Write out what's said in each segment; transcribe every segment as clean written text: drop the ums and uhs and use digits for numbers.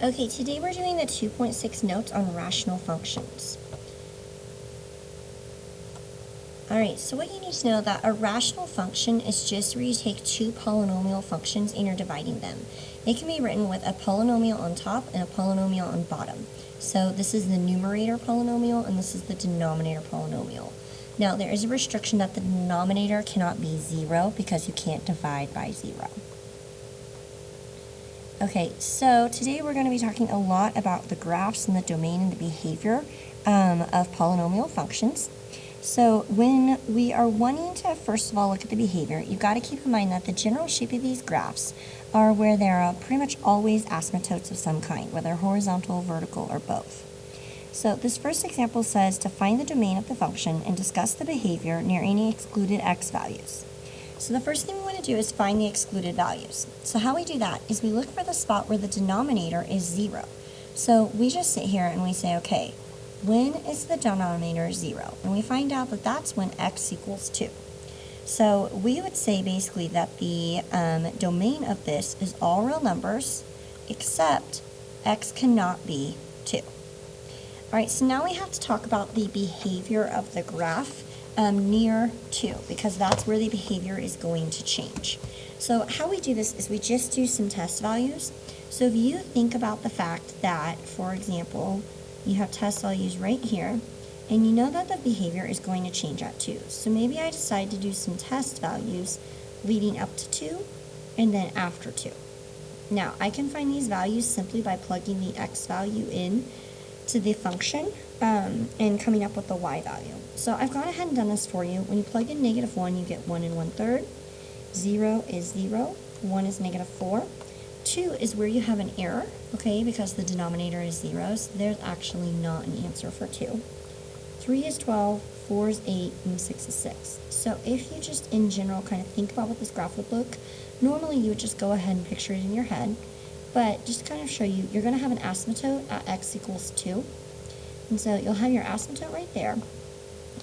Okay, today we're doing the 2.6 notes on rational functions. Alright, so what you need to know that a rational function is just where you take two polynomial functions and you're dividing them. It can be written with a polynomial on top and a polynomial on bottom. So this is the numerator polynomial and this is the denominator polynomial. Now there is a restriction that the denominator cannot be 0 because you can't divide by 0. Okay, so today we're going to be talking a lot about the graphs and the domain and the behavior of polynomial functions. So when we are wanting to first of all look at the behavior, you've got to keep in mind that the general shape of these graphs are where there are pretty much always asymptotes of some kind, whether horizontal, vertical, or both. So this first example says to find the domain of the function and discuss the behavior near any excluded x values. So the first thing we want to do is find the excluded values. So how we do that is we look for the spot where the denominator is 0. So we just sit here and we say, okay, when is the denominator 0? And we find out that that's when x equals 2. So we would say basically that the domain of this is all real numbers except x cannot be 2. All right, so now we have to talk about the behavior of the graph near 2, because that's where the behavior is going to change. So how we do this is we just do some test values. So if you think about the fact that, for example, you have test values right here, and you know that the behavior is going to change at 2. So maybe I decide to do some test values leading up to 2 and then after 2. Now, I can find these values simply by plugging the x value in to the function and coming up with the y value. So I've gone ahead and done this for you. When you plug in -1, you get 1 1/3. 0 is 0. 1 is -4. 2 is where you have an error, okay, because the denominator is 0, so there's actually not an answer for 2. 3 is 12, 4 is 8, and 6 is 6. So if you just in general kind of think about what this graph would look, normally you would just go ahead and picture it in your head, but just to kind of show you, you're going to have an asymptote at x equals 2. And so you'll have your asymptote right there.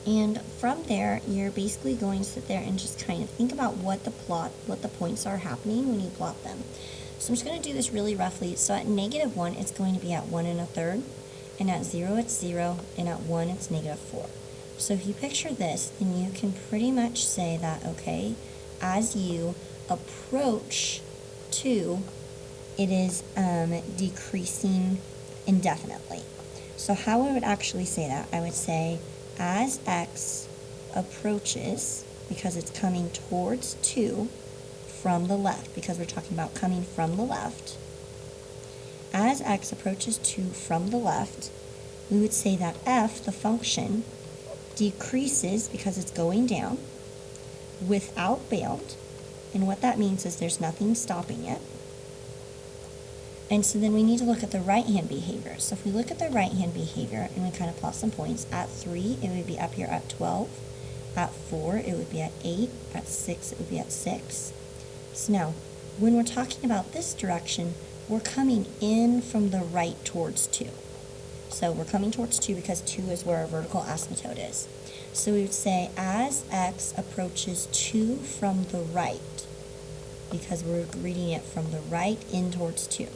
And from there, you're basically going to sit there and just kind of think about what the points are happening when you plot them. So I'm just going to do this really roughly. So at -1, it's going to be at 1 1/3. And at 0, it's 0. And at 1, it's -4. So if you picture this, then you can pretty much say that, okay, as you approach 2, it is decreasing indefinitely. So how I would actually say that, I would say as x approaches, because it's coming towards 2 from the left, because we're talking about coming from the left, as x approaches 2 from the left, we would say that f, the function, decreases because it's going down without bound. And what that means is there's nothing stopping it. And so then we need to look at the right-hand behavior. So if we look at the right-hand behavior and we kind of plot some points, at 3, it would be up here at 12. At 4, it would be at 8. At 6, it would be at 6. So now, when we're talking about this direction, we're coming in from the right towards 2. So we're coming towards 2 because 2 is where our vertical asymptote is. So we would say as x approaches 2 from the right, because we're reading it from the right in towards 2.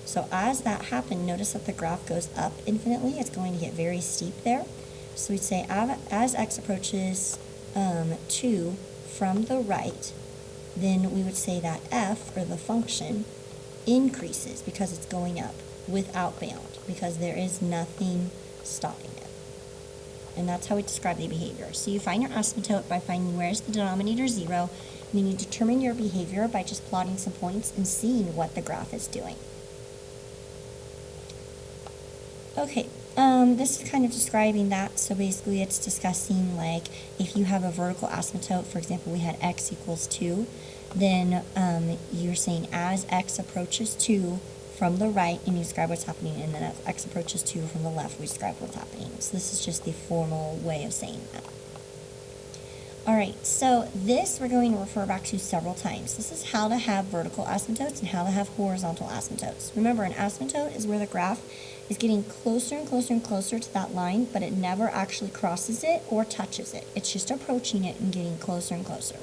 So as that happened, notice that the graph goes up infinitely. It's going to get very steep there. So we'd say as x approaches 2 from the right, then we would say that f, or the function, increases because it's going up without bound, because there is nothing stopping it. And that's how we describe the behavior. So you find your asymptote by finding where's the denominator 0, and then you determine your behavior by just plotting some points and seeing what the graph is doing. Okay, this is kind of describing that. So basically it's discussing, like, if you have a vertical asymptote, for example, we had x equals 2, then you're saying as x approaches 2 from the right, and you describe what's happening, and then as x approaches 2 from the left, we describe what's happening. So this is just the formal way of saying that. Alright, so this we're going to refer back to several times. This is how to have vertical asymptotes and how to have horizontal asymptotes. Remember, an asymptote is where the graph is getting closer and closer and closer to that line, but it never actually crosses it or touches it. It's just approaching it and getting closer and closer.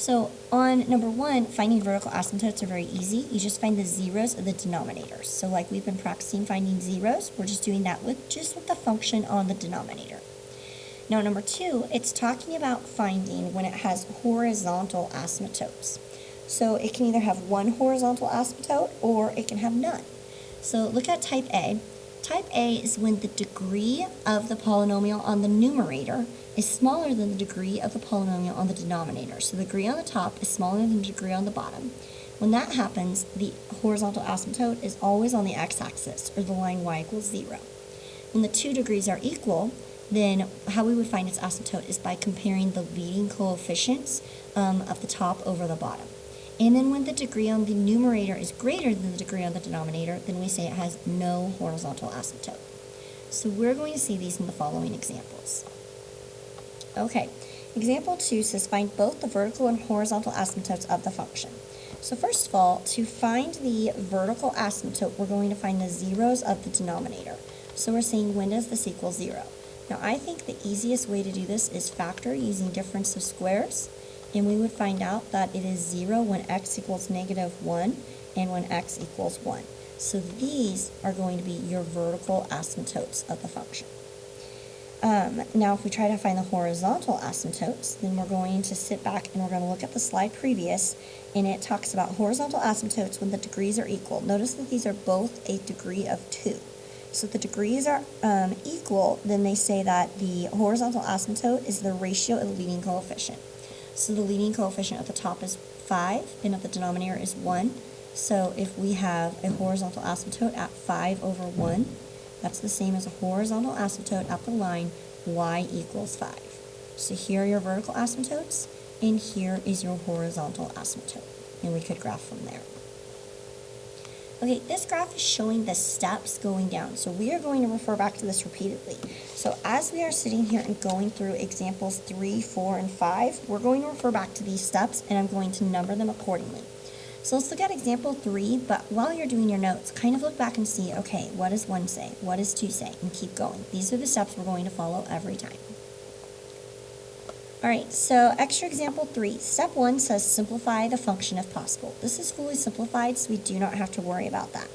So on number 1, finding vertical asymptotes are very easy. You just find the zeros of the denominators. So like we've been practicing finding zeros, we're just doing that with the function on the denominator. Now number 2, it's talking about finding when it has horizontal asymptotes. So it can either have one horizontal asymptote or it can have none. So look at type A. Type A is when the degree of the polynomial on the numerator is smaller than the degree of the polynomial on the denominator. So the degree on the top is smaller than the degree on the bottom. When that happens, the horizontal asymptote is always on the x-axis, or the line y equals 0. When the two degrees are equal, then how we would find its asymptote is by comparing the leading coefficients of the top over the bottom. And then when the degree on the numerator is greater than the degree on the denominator, then we say it has no horizontal asymptote. So we're going to see these in the following examples. Okay, example 2 says find both the vertical and horizontal asymptotes of the function. So first of all, to find the vertical asymptote, we're going to find the zeros of the denominator. So we're saying when does this equal 0? Now I think the easiest way to do this is factor using difference of squares. And we would find out that it is 0 when x equals -1 and when x equals 1. So these are going to be your vertical asymptotes of the function. Now if we try to find the horizontal asymptotes, then we're going to sit back and we're going to look at the slide previous, and it talks about horizontal asymptotes when the degrees are equal. Notice that these are both a degree of 2. So if the degrees are equal, then they say that the horizontal asymptote is the ratio of the leading coefficient. So the leading coefficient at the top is 5, and at the denominator is 1. So if we have a horizontal asymptote at 5 over 1, that's the same as a horizontal asymptote at the line y equals 5. So here are your vertical asymptotes, and here is your horizontal asymptote. And we could graph from there. Okay, this graph is showing the steps going down, so we are going to refer back to this repeatedly. So as we are sitting here and going through examples 3, 4, and 5, we're going to refer back to these steps, and I'm going to number them accordingly. So let's look at example 3, but while you're doing your notes, kind of look back and see, okay, what does 1 say? What does 2 say? And keep going. These are the steps we're going to follow every time. Alright, so extra example 3. Step 1 says simplify the function if possible. This is fully simplified, so we do not have to worry about that.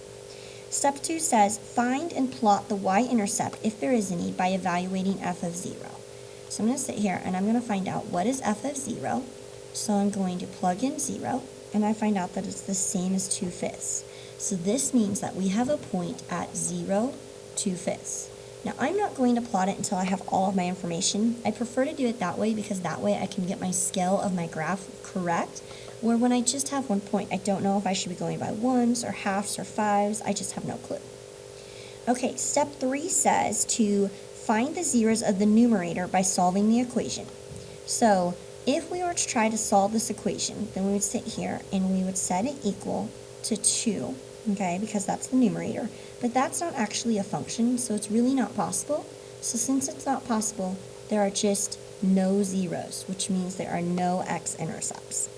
Step 2 says find and plot the y-intercept, if there is any, by evaluating f of 0. So I'm going to sit here and I'm going to find out what is f of 0. So I'm going to plug in 0, and I find out that it's the same as 2/5. So this means that we have a point at 0, 2/5. Now, I'm not going to plot it until I have all of my information. I prefer to do it that way because that way I can get my scale of my graph correct, where when I just have one point, I don't know if I should be going by ones or halves or fives. I just have no clue. Okay, step 3 says to find the zeros of the numerator by solving the equation. So if we were to try to solve this equation, then we would sit here and we would set it equal to 2. Okay, because that's the numerator. But that's not actually a function, so it's really not possible. So since it's not possible, there are just no zeros, which means there are no x-intercepts.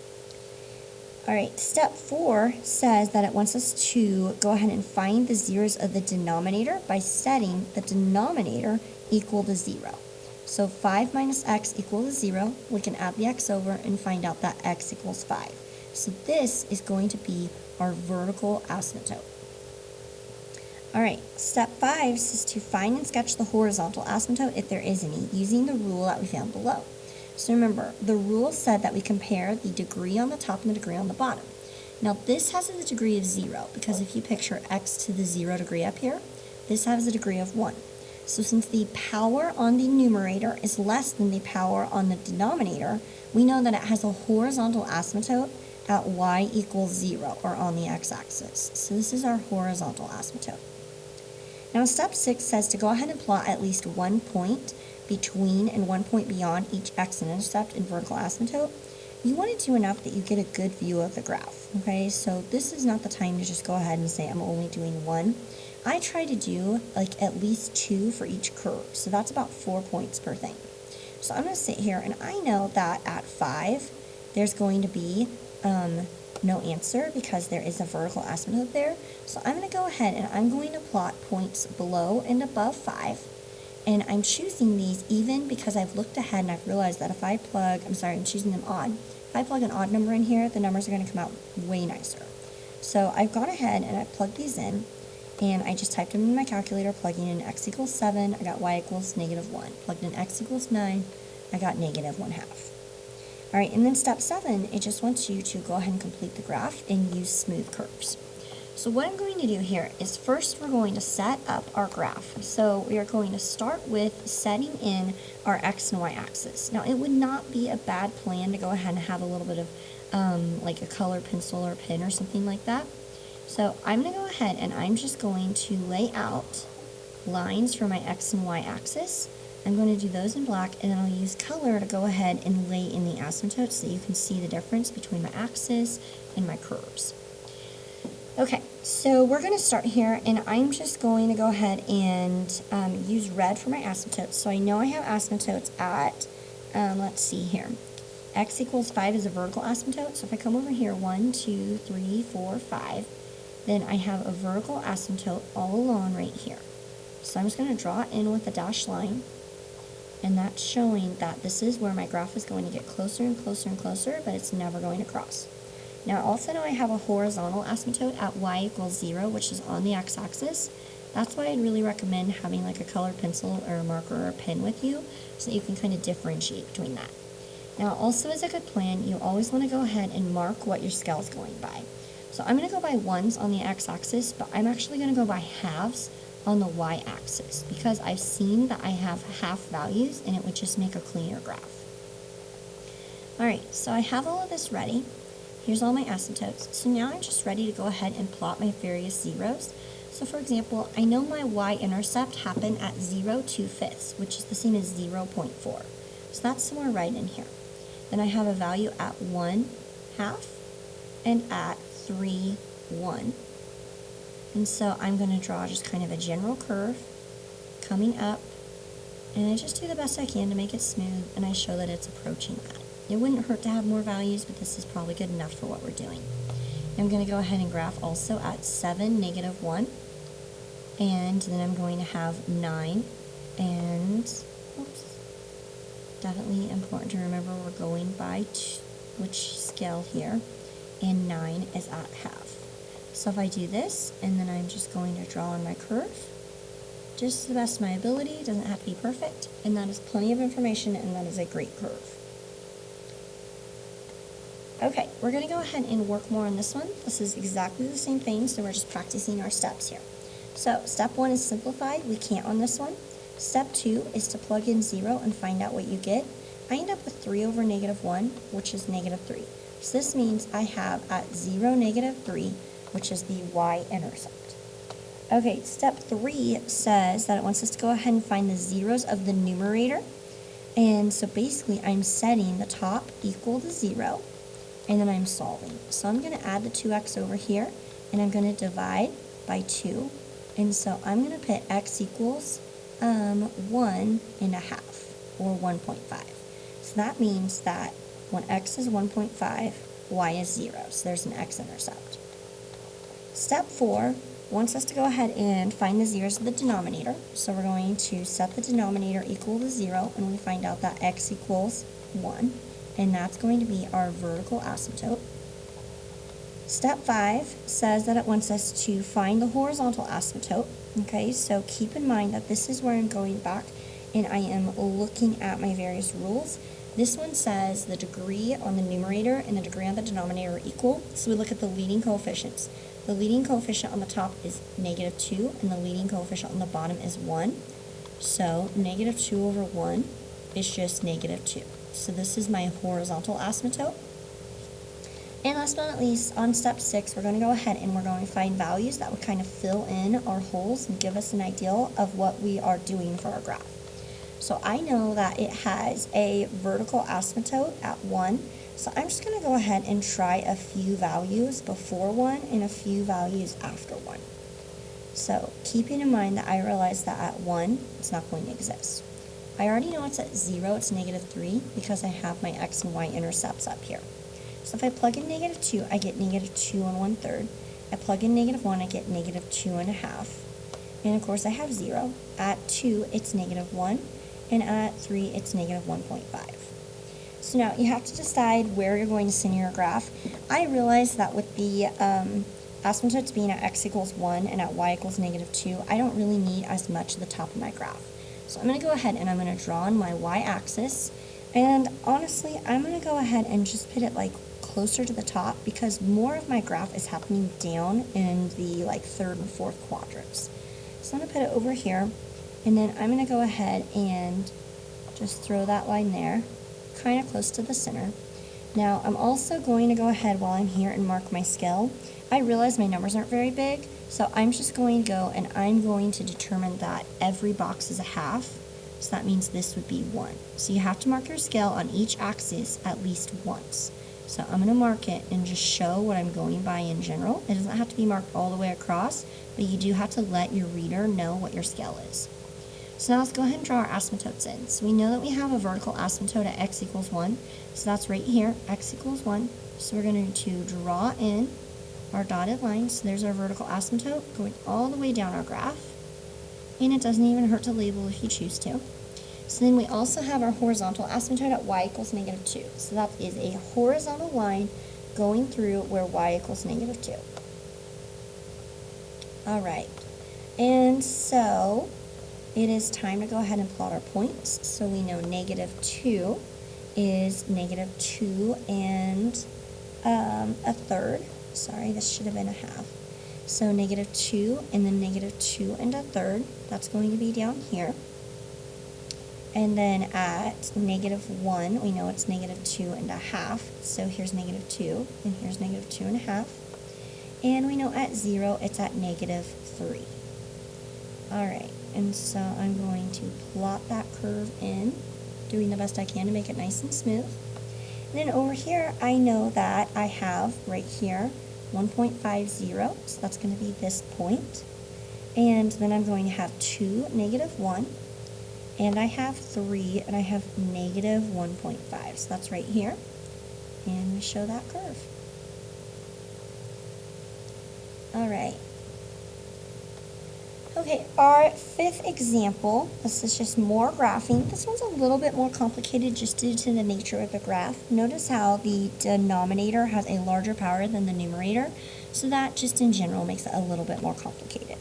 Alright, step 4 says that it wants us to go ahead and find the zeros of the denominator by setting the denominator equal to 0. So 5 minus x equals to 0. We can add the x over and find out that x equals 5. So this is going to be our vertical asymptote. Alright, step 5 says to find and sketch the horizontal asymptote if there is any, using the rule that we found below. So remember, the rule said that we compare the degree on the top and the degree on the bottom. Now this has a degree of 0, because if you picture x to the 0 degree up here, this has a degree of 1. So since the power on the numerator is less than the power on the denominator, we know that it has a horizontal asymptote at y equals 0, or on the x-axis. So this is our horizontal asymptote. Now step 6 says to go ahead and plot at least one point between and one point beyond each x-intercept and vertical asymptote. You want to do enough that you get a good view of the graph. Okay, so this is not the time to just go ahead and say I'm only doing one. I try to do like at least 2 for each curve, so that's about 4 points per thing. So I'm going to sit here and I know that at 5 there's going to be no answer because there is a vertical asymptote there. So I'm going to go ahead and I'm going to plot points below and above 5. And I'm choosing these even because I've looked ahead and I've realized that if I I'm choosing them odd, If I plug an odd number in here, the numbers are going to come out way nicer. So I've gone ahead and I've plugged these in, and I just typed them in my calculator, plugging in x equals 7, I got y equals -1. Plugged in x equals 9, I got -1/2. All right, and then step 7, it just wants you to go ahead and complete the graph and use smooth curves. So what I'm going to do here is first we're going to set up our graph. So we are going to start with setting in our x and y axis. Now it would not be a bad plan to go ahead and have a little bit of like a color pencil or pen or something like that. So I'm going to go ahead and I'm just going to lay out lines for my x and y axis. I'm going to do those in black, and then I'll use color to go ahead and lay in the asymptotes so that you can see the difference between my axis and my curves. Okay, so we're going to start here, and I'm just going to go ahead and use red for my asymptotes. So I know I have asymptotes at, let's see here, x equals 5 is a vertical asymptote. So if I come over here, 1, 2, 3, 4, 5, then I have a vertical asymptote all along right here. So I'm just going to draw it in with a dashed line, and that's showing that this is where my graph is going to get closer and closer and closer, but it's never going to cross. Now I also know I have a horizontal asymptote at y equals 0, which is on the x-axis. That's why I'd really recommend having like a colored pencil or a marker or a pen with you so that you can kind of differentiate between that. Now also, as a good plan, you always want to go ahead and mark what your scale is going by. So I'm going to go by ones on the x-axis, but I'm actually going to go by halves on the y-axis because I've seen that I have half values and it would just make a cleaner graph. Alright, so I have all of this ready. Here's all my asymptotes. So now I'm just ready to go ahead and plot my various zeros. So for example, I know my y-intercept happened at 0.2, which is the same as 0.4. So that's somewhere right in here. Then I have a value at 1/2 and at 3/1. And so I'm going to draw just kind of a general curve coming up, and I just do the best I can to make it smooth, and I show that it's approaching that. It wouldn't hurt to have more values, but this is probably good enough for what we're doing. I'm going to go ahead and graph also at 7, -1, and then I'm going to have 9, and oops, definitely important to remember we're going by which scale here, and 9 is at half. So if I do this, and then I'm just going to draw on my curve, just to the best of my ability. It doesn't have to be perfect, and that is plenty of information, and that is a great curve. Okay, we're going to go ahead and work more on this one. This is exactly the same thing, so we're just practicing our steps here. So step 1 is simplified. We can't on this one. Step 2 is to plug in 0 and find out what you get. I end up with 3 over -1, which is -3. So this means I have at 0, -3, which is the y-intercept. Okay, step 3 says that it wants us to go ahead and find the zeros of the numerator. And so basically I'm setting the top equal to 0, and then I'm solving. So I'm going to add the 2x over here, and I'm going to divide by 2. And so I'm going to put x equals 1.5, or 1.5. So that means that when x is 1.5, y is 0. So there's an x-intercept. Step 4 wants us to go ahead and find the zeros of the denominator. So we're going to set the denominator equal to 0, and we find out that x equals 1. And that's going to be our vertical asymptote. Step 5 says that it wants us to find the horizontal asymptote. Okay, so keep in mind that this is where I'm going back and I am looking at my various rules. This one says the degree on the numerator and the degree on the denominator are equal. So we look at the leading coefficients. The leading coefficient on the top is -2, and the leading coefficient on the bottom is 1. So -2 over 1 is just -2. So this is my horizontal asymptote. And last but not least, on step 6, we're going to go ahead and we're going to find values that would kind of fill in our holes and give us an idea of what we are doing for our graph. So I know that it has a vertical asymptote at 1. So I'm just going to go ahead and try a few values before 1 and a few values after 1. So keeping in mind that I realize that at 1, it's not going to exist. I already know it's at 0, it's -3, because I have my x and y intercepts up here. So if I plug in -2, I get -2 1/3. I plug in -1, I get -2.5. And of course I have 0. At 2, it's -1. And at 3, it's -1.5. So now you have to decide where you're going to send your graph. I realize that with the asymptotes being at x equals 1 and at y equals -2, I don't really need as much at the top of my graph. So I'm going to go ahead and I'm going to draw on my y-axis, and honestly, I'm going to go ahead and just put it like closer to the top because more of my graph is happening down in the like third and fourth quadrants. So I'm going to put it over here, and then I'm going to go ahead and just throw that line there, kind of close to the center. Now I'm also going to go ahead while I'm here and mark my scale. I realize my numbers aren't very big, so I'm just going to go and I'm going to determine that every box is a half, so that means this would be 1. So you have to mark your scale on each axis at least once. So I'm going to mark it and just show what I'm going by in general. It doesn't have to be marked all the way across, but you do have to let your reader know what your scale is. So now let's go ahead and draw our asymptotes in. So we know that we have a vertical asymptote at x equals 1. So that's right here, x equals 1. So we're going to draw in our dotted line. So there's our vertical asymptote going all the way down our graph. And it doesn't even hurt to label if you choose to. So then we also have our horizontal asymptote at y equals -2. So that is a horizontal line going through where y equals -2. All right. And so it is time to go ahead and plot our points. So we know -2 is -2 and a third. Sorry, this should have been a half. So -2 and then -2 and a third. That's going to be down here. And then at -1, we know it's -2 and a half. So here's -2 and here's -2 and a half. And we know at 0, it's at -3. All right. And so I'm going to plot that curve in, doing the best I can to make it nice and smooth. And then over here, I know that I have right here 1.50, so that's going to be this point. And then I'm going to have 2, -1, and I have 3, and I have -1.5, so that's right here. And we show that curve. All right. Okay, our fifth example, this is just more graphing. This one's a little bit more complicated just due to the nature of the graph. Notice how the denominator has a larger power than the numerator, so that just in general makes it a little bit more complicated.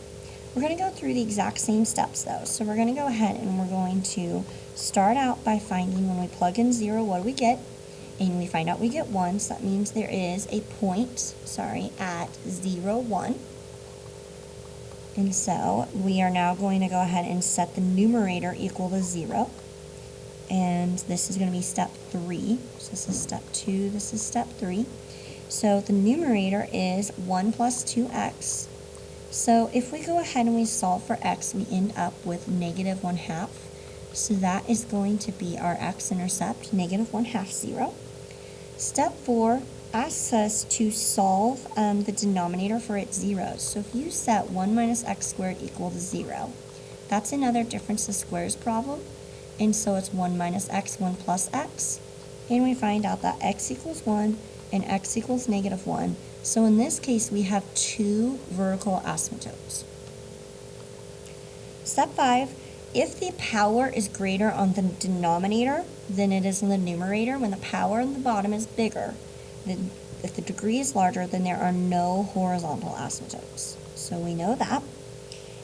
We're going to go through the exact same steps though. So we're going to go ahead and we're going to start out by finding when we plug in 0, what do we get? And we find out we get 1, so that means there is a point, at 0, 1. And so we are now going to go ahead and set the numerator equal to 0. And this is going to be step 3. So this is step 2, this is step 3. So the numerator is 1 plus 2x. So if we go ahead and we solve for x, we end up with -1/2. So that is going to be our x-intercept, -1/2, 0. Step 4 asks us to solve the denominator for its zeros. So if you set 1 minus x squared equal to 0, that's another difference of squares problem. And so it's 1 minus x, 1 plus x. And we find out that x equals 1 and x equals -1. So in this case, we have 2 vertical asymptotes. Step 5, if the power is greater on the denominator than it is in the numerator, when the power on the bottom is bigger, then if the degree is larger, then there are no horizontal asymptotes. So we know that.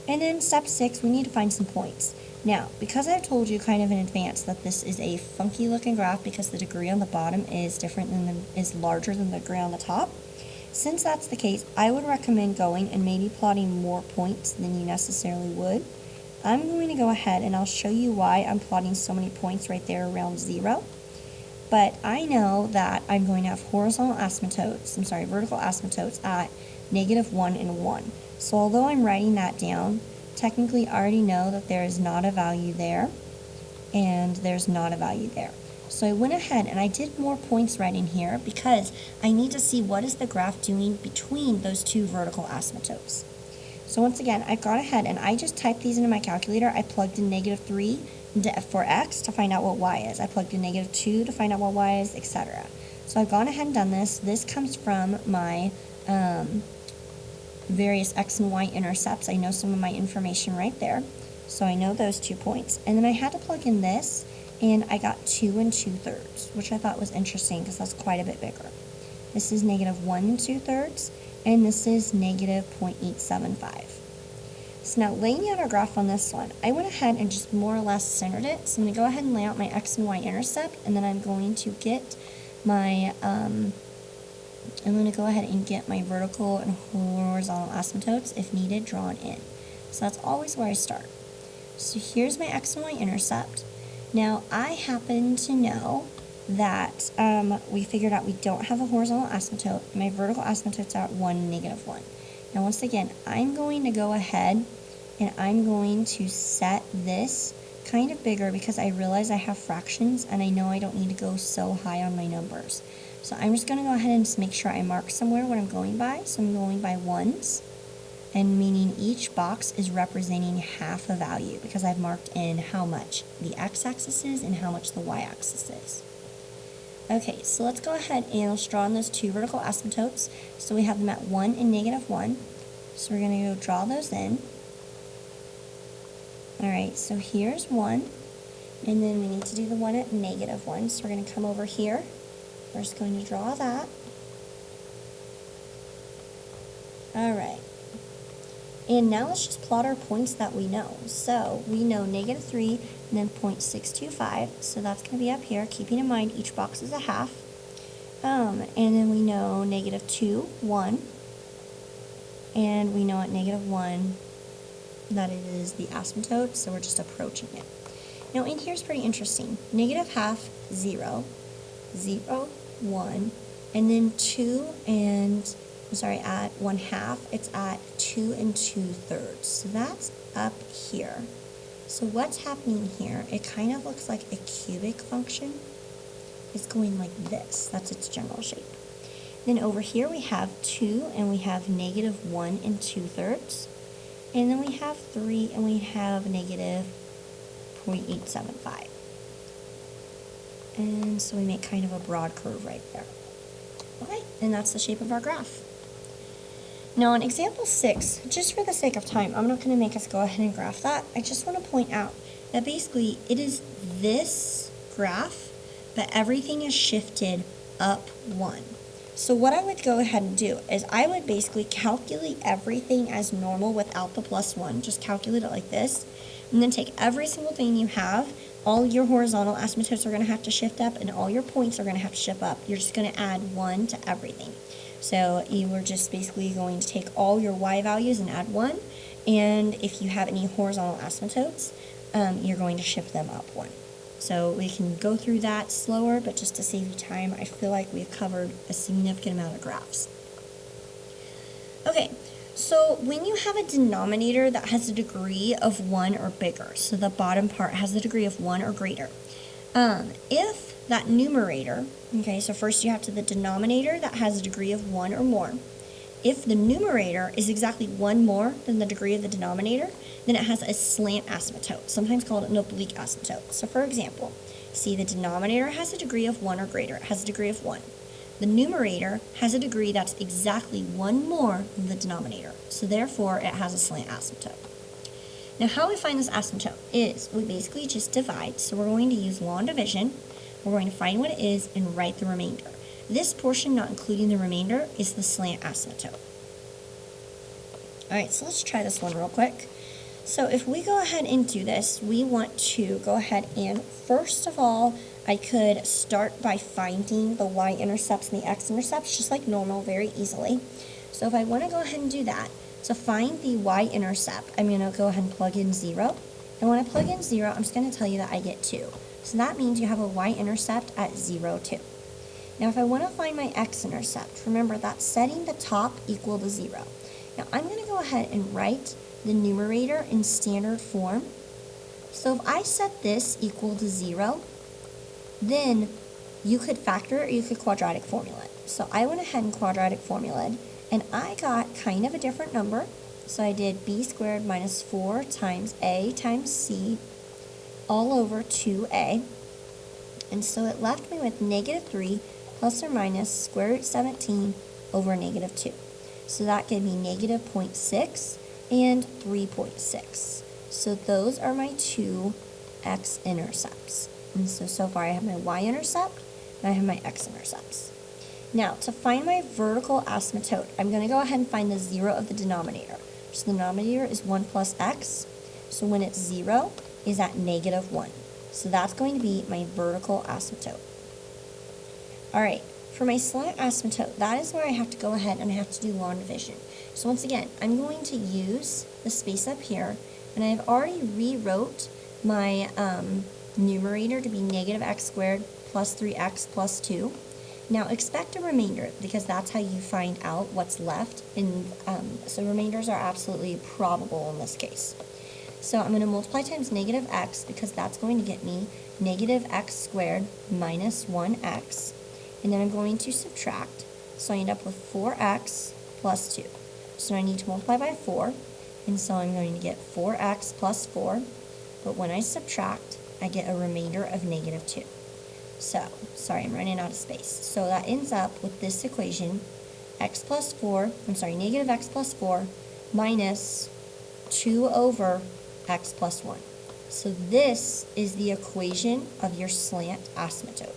And then step 6, we need to find some points. Now, because I've told you kind of in advance that this is a funky looking graph because the degree on the bottom is is larger than the degree on the top, since that's the case, I would recommend going and maybe plotting more points than you necessarily would. I'm going to go ahead and I'll show you why I'm plotting so many points right there around 0. But I know that I'm going to have vertical asymptotes at -1 and 1. So although I'm writing that down, technically I already know that there is not a value there and there's not a value there. So I went ahead and I did more points right in here because I need to see what is the graph doing between those 2 vertical asymptotes. So once again, I got ahead and I just typed these into my calculator. I plugged in -3 for x to find out what y is. I plugged in -2 to find out what y is, etc. So I've gone ahead and done this. This comes from my various x and y intercepts. I know some of my information right there. So I know those 2 points. And then I had to plug in this and I got 2 2/3, which I thought was interesting because that's quite a bit bigger. This is negative 1 2/3, and this is negative 0.875. So now laying out our graph on this one, I went ahead and just more or less centered it. So I'm going to go ahead and lay out my x and y intercept, and then I'm going to get my vertical and horizontal asymptotes, if needed, drawn in. So that's always where I start. So here's my x and y intercept. Now I happen to know that we figured out we don't have a horizontal asymptote. My vertical asymptotes are at 1, negative 1. Now once again, I'm going to go ahead and I'm going to set this kind of bigger because I realize I have fractions and I know I don't need to go so high on my numbers. So I'm just going to go ahead and just make sure I mark somewhere what I'm going by. So I'm going by ones, and meaning each box is representing half a value because I've marked in how much the x-axis is and how much the y-axis is. Okay, so let's go ahead and let's draw on those two vertical asymptotes. So we have them at 1 and negative 1. So we're going to go draw those in. Alright, so here's 1, and then we need to do the one at negative 1. So we're going to come over here. We're just going to draw that. Alright. And now let's just plot our points that we know. So we know negative 3 and then 0.625. So that's going to be up here, keeping in mind each box is a half. And then we know negative 2, 1. And we know at negative 1 that it is the asymptote, so we're just approaching it. Now in here is pretty interesting. Negative half, 0, 0, 1, and then 2 and, at 1/2, it's at 2 2/3. So that's up here. So what's happening here, it kind of looks like a cubic function. It's going like this. That's its general shape. Then over here we have 2 and we have negative 1 2/3. And then we have 3 and we have negative 0.875. And so we make kind of a broad curve right there. Okay, and that's the shape of our graph. Now on example 6, just for the sake of time, I'm not going to make us go ahead and graph that. I just want to point out that basically it is this graph, but everything is shifted up 1. So what I would go ahead and do is I would basically calculate everything as normal without the +1. Just calculate it like this. And then take every single thing you have. All your horizontal asymptotes are going to have to shift up, and all your points are going to have to shift up. You're just going to add 1 to everything. So you are just basically going to take all your y values and add 1. And if you have any horizontal asymptotes, you're going to shift them up 1. So we can go through that slower, but just to save you time, I feel like we've covered a significant amount of graphs. Okay, so when you have a denominator that has a degree of 1 or bigger, so the bottom part has a degree of 1 or greater, if that numerator, okay, so first you have to the denominator that has a degree of 1 or more. If the numerator is exactly 1 more than the degree of the denominator, then it has a slant asymptote, sometimes called an oblique asymptote. So for example, see the denominator has a degree of 1 or greater, it has a degree of 1. The numerator has a degree that's exactly 1 more than the denominator, so therefore it has a slant asymptote. Now how we find this asymptote is we basically just divide, so we're going to use long division, we're going to find what it is and write the remainder. This portion, not including the remainder, is the slant asymptote. Alright, so let's try this one real quick. So if we go ahead and do this, we want to go ahead and, first of all, I could start by finding the y-intercepts and the x-intercepts, just like normal, very easily. So if I want to go ahead and do that, to find the y-intercept, I'm going to go ahead and plug in 0. And when I plug in 0, I'm just going to tell you that I get 2. So that means you have a y-intercept at 0, 2. Now if I want to find my x-intercept, remember that's setting the top equal to 0. Now I'm going to go ahead and write the numerator in standard form. So if I set this equal to 0, then you could factor or you could quadratic formula it. So I went ahead and quadratic formulaed, and I got kind of a different number. So I did b squared minus 4 times a times c all over 2a. And so it left me with negative 3 plus or minus square root 17 over negative 2. So that gave me negative 0.6 and 3.6. So those are my two x-intercepts. And so far I have my y-intercept and I have my x-intercepts. Now, to find my vertical asymptote, I'm going to go ahead and find the 0 of the denominator. So the denominator is 1 plus x. So when it's 0, is at negative 1. So that's going to be my vertical asymptote. All right, for my slant asymptote, that is where I have to go ahead and I have to do long division. So once again, I'm going to use the space up here, and I've already rewrote my numerator to be negative x squared plus 3x plus 2. Now expect a remainder, because that's how you find out what's left, and so remainders are absolutely probable in this case. So I'm going to multiply times negative x, because that's going to get me negative x squared minus 1x, and then I'm going to subtract, so I end up with 4x plus 2. So I need to multiply by 4, and so I'm going to get 4x plus 4, but when I subtract, I get a remainder of negative 2. So, sorry, I'm running out of space. So that ends up with this equation, negative x plus 4 minus 2 over x plus 1. So this is the equation of your slant asymptote.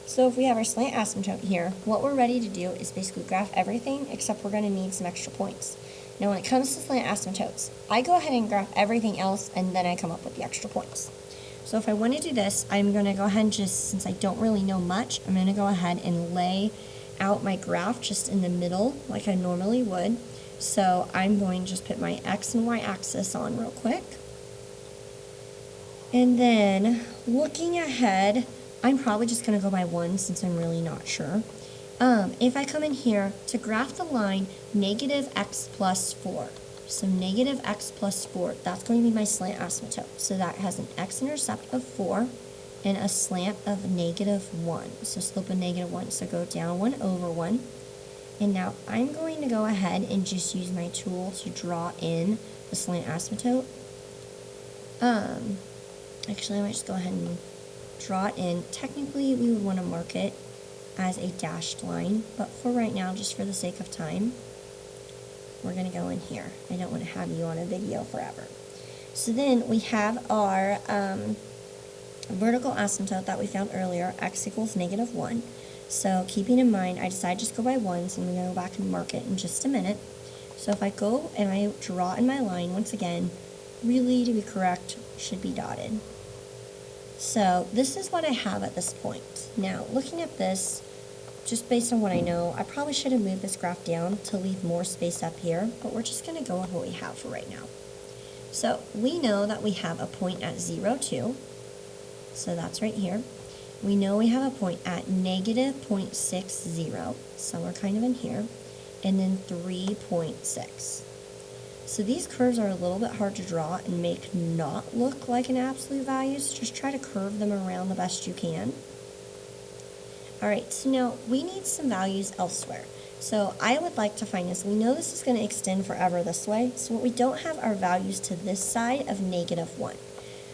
So if we have our slant asymptote here, what we're ready to do is basically graph everything, except we're going to need some extra points. Now when it comes to slant asymptotes, I go ahead and graph everything else, and then I come up with the extra points. So if I want to do this, I'm going to go ahead and just, since I don't really know much, I'm going to go ahead and lay out my graph just in the middle like I normally would. So I'm going to just put my x and y axis on real quick. And then looking ahead, I'm probably just going to go by 1 since I'm really not sure. If I come in here to graph the line negative x plus 4, so negative x plus 4, that's going to be my slant asymptote. So that has an x-intercept of 4 and a slant of negative 1. So slope of negative 1. So go down 1 over 1. And now I'm going to go ahead and just use my tool to draw in the slant asymptote. Actually, I might just go ahead and draw it in. Technically, we would want to mark it as a dashed line, but for right now, just for the sake of time, we're going to go in here. I don't want to have you on a video forever. So then we have our vertical asymptote that we found earlier, x equals negative 1. So keeping in mind, I decided to just go by 1, so I'm going to go back and mark it in just a minute. So if I go and I draw in my line, once again, really to be correct, should be dotted. So this is what I have at this point. Now, looking at this, just based on what I know, I probably should have moved this graph down to leave more space up here, but we're just going to go with what we have for right now. So we know that we have a point at 0, 2. So that's right here. We know we have a point at negative 0.60, somewhere kind of in here, and then 3.6. So these curves are a little bit hard to draw and make not look like an absolute value, so just try to curve them around the best you can. Alright, so now we need some values elsewhere. So I would like to find this. We know this is going to extend forever this way, so what we don't have are values to this side of negative 1.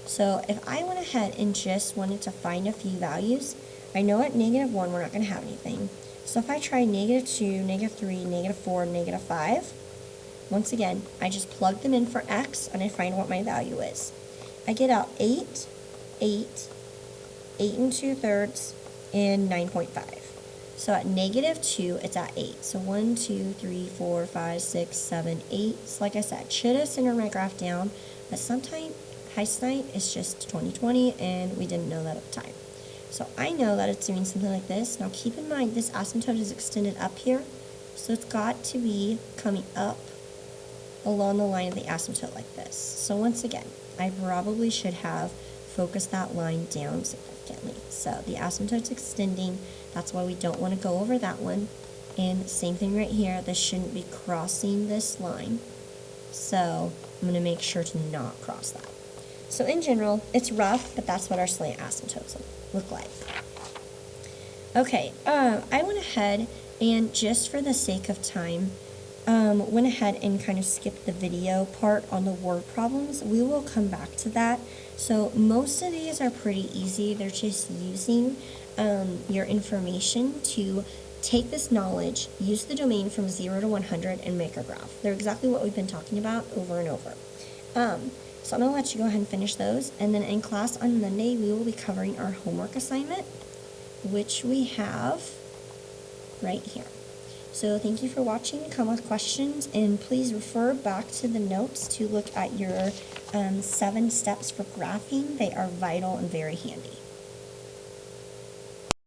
So if I went ahead and just wanted to find a few values, I know at negative 1 we're not going to have anything. So if I try negative 2, negative 3, negative 4, negative 5, once again, I just plug them in for x and I find what my value is. I get out 8, 8, 8 and 2/3, and 9.5. So at negative 2, it's at 8. So 1, 2, 3, 4, 5, 6, 7, 8. So like I said, should have centered my graph down, but sometimes hindsight is just 20/20, and we didn't know that at the time. So I know that it's doing something like this. Now keep in mind, this asymptote is extended up here, so it's got to be coming up along the line of the asymptote like this. So once again, I probably should have focused that line down significantly. So the asymptote's extending, that's why we don't want to go over that one. And same thing right here, this shouldn't be crossing this line. So I'm going to make sure to not cross that. So in general, it's rough, but that's what our slant asymptotes look like. Okay, I went ahead and just for the sake of time, went ahead and kind of skipped the video part on the word problems. We will come back to that. So most of these are pretty easy. They're just using your information to take this knowledge, use the domain from 0 to 100, and make a graph. They're exactly what we've been talking about over and over. So I'm going to let you go ahead and finish those. And then in class on Monday, we will be covering our homework assignment, which we have right here. So thank you for watching. Come with questions, and please refer back to the notes to look at your 7 steps for graphing. They are vital and very handy.